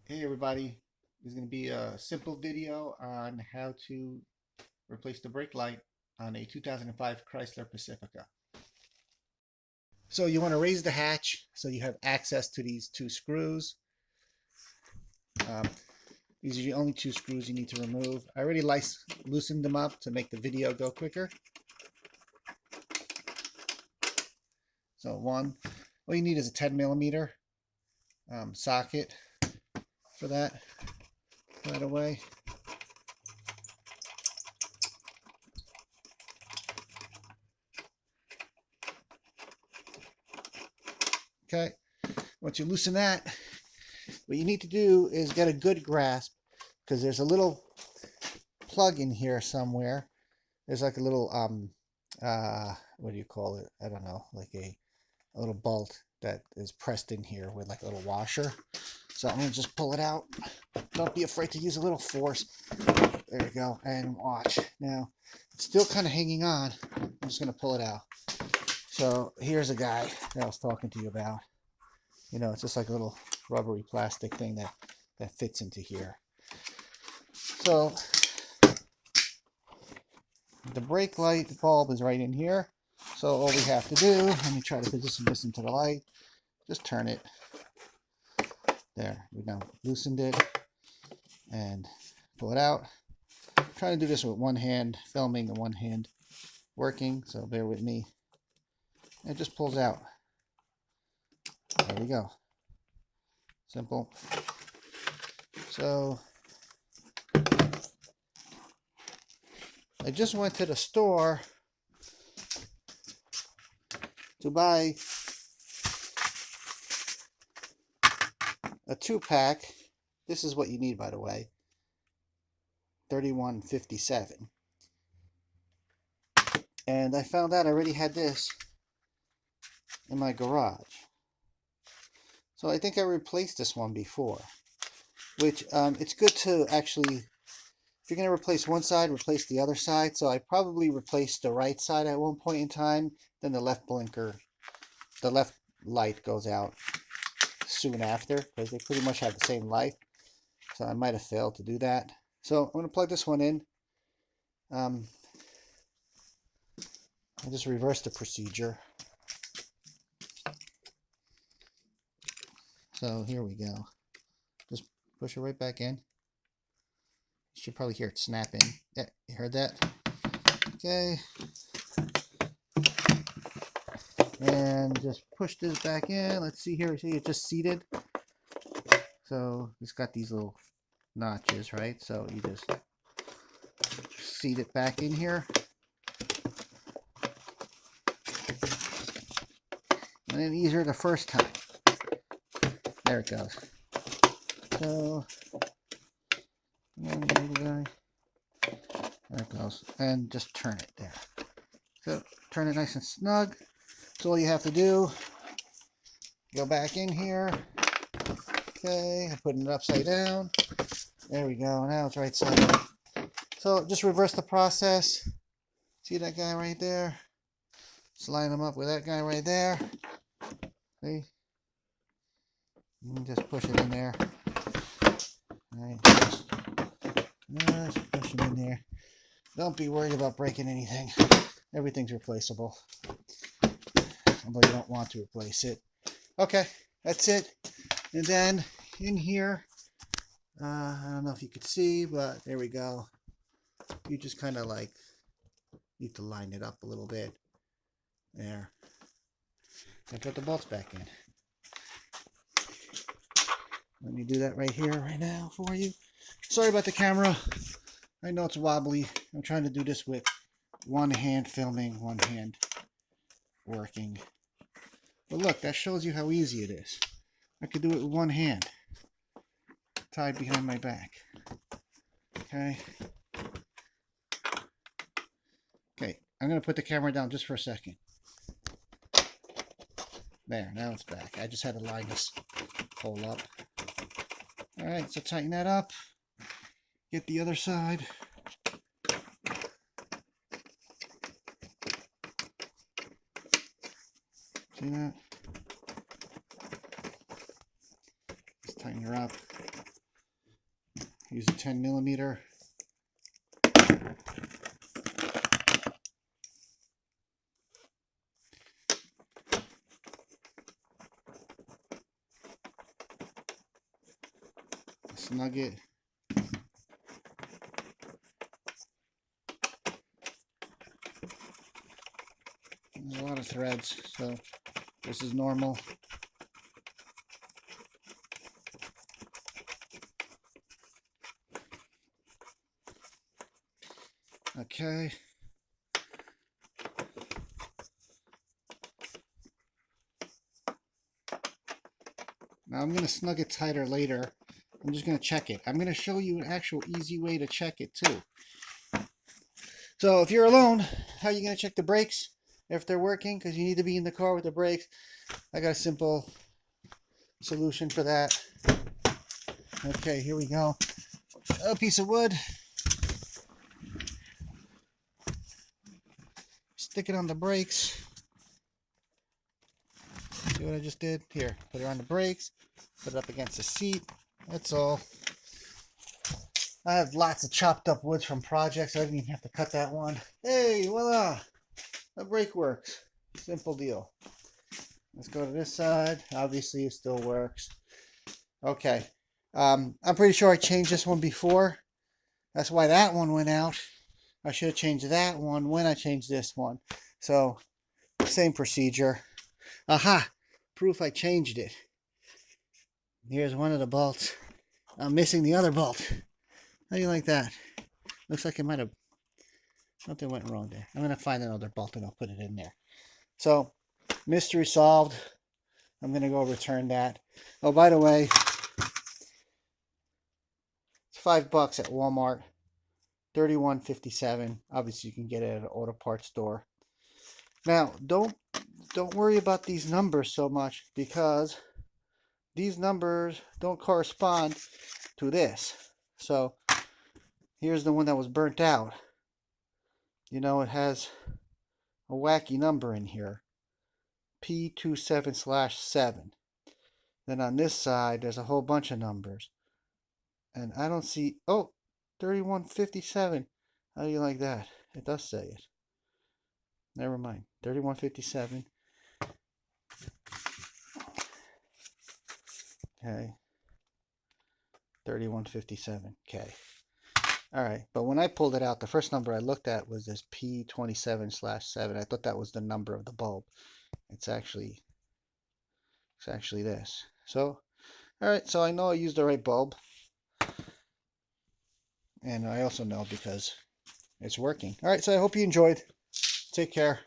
Hey everybody, this is going to be a simple video on how to replace the brake light on a 2005 Chrysler Pacifica. So you want to raise the hatch so you have access to these two screws. Um, these are the only two screws you need to remove. I already loosened them up to make the video go quicker. So all you need is a 10 millimeter socket for that right away. Okay, once you loosen that, what you need to do is get a good grasp, because there's a little plug in here somewhere. There's like a little what do you call it? I don't know, like a little bolt that is pressed in here with like a little washer. So I'm gonna just pull it out. Don't be afraid to use a little force. There we go. And watch. Now it's still kind of hanging on. I'm just gonna pull it out. So here's a guy that I was talking to you about. You know, it's just like a little rubbery plastic thing that fits into here. So the brake light bulb is right in here. So all we have to do, let me try to position this into the light, just turn it. There, we now loosened it and pull it out. I'm trying to do this with one hand filming and one hand working, so bear with me. It just pulls out. There we go. Simple. So I just went to the store to buy a 2-pack. This is what you need, by the way. $31.57. And I found out I already had this in my garage. So I think I replaced this one before. Which, it's good to actually, if you're going to replace one side, replace the other side. So I probably replaced the right side at one point in time. Then the left light goes out soon after, because they pretty much have the same light. So I might have failed to do that. So I'm going to plug this one in. I just reverse the procedure. So here we go. Just push it right back in. You should probably hear it snapping. Yeah, you heard that? Okay. And just push this back in. Let's see here. See, it's just seated. So it's got these little notches, right? So you just seat it back in here. And then easier the first time. There it goes. So there it goes. And just turn it there. So turn it nice and snug. So all you have to do, go back in here. Okay, I'm putting it upside down. There we go. Now it's right side up. So just reverse the process. See that guy right there? Just line him up with that guy right there. See? And just push it in there. Alright, just push it in there. Don't be worried about breaking anything. Everything's replaceable. Although you don't want to replace it. Okay, that's it. And then in here, I don't know if you could see, but there we go. You just kind of like need to line it up a little bit. There. And put the bolts back in. Let me do that right here, right now for you. Sorry about the camera. I know it's wobbly. I'm trying to do this with one hand filming, one hand working. But look, that shows you how easy it is. I could do it with one hand, tied behind my back. Okay. Okay, I'm going to put the camera down just for a second. There, now it's back. I just had to line this hole up. Alright, so tighten that up. Get the other side. See that? Just tighten her up. Use a 10mm. Snug it. There's a lot of threads, so this is normal. Okay. Now I'm going to snug it tighter later. I'm just going to check it. I'm going to show you an actual easy way to check it too. So if you're alone, how are you going to check the brakes if they're working? Because you need to be in the car with the brakes. I got a simple solution for that. Okay, here we go. A piece of wood. Stick it on the brakes. See what I just did? Here, put it on the brakes. Put it up against the seat. That's all. I have lots of chopped up woods from projects. I didn't even have to cut that one. Hey, voila! The brake works. Simple deal. Let's go to this side. Obviously, it still works. Okay. I'm pretty sure I changed this one before. That's why that one went out. I should have changed that one when I changed this one. So, same procedure. Aha! Proof I changed it. Here's one of the bolts. I'm missing the other bolt. How do you like that? Looks like it might have... something went wrong there. I'm going to find another bolt and I'll put it in there. So, mystery solved. I'm going to go return that. Oh, by the way, it's $5 at Walmart. $31.57. Obviously, you can get it at an auto parts store. Now, don't worry about these numbers so much because these numbers don't correspond to this. So, here's the one that was burnt out. You know, it has a wacky number in here. P27/7. Then on this side, there's a whole bunch of numbers. And I don't see... oh, 31.57. How do you like that? It does say it. Never mind. 31.57. Okay. 31.57. Okay. All right. But when I pulled it out, the first number I looked at was this P27/7. I thought that was the number of the bulb. It's actually this. So, all right. So I know I used the right bulb. And I also know because it's working. All right. So I hope you enjoyed. Take care.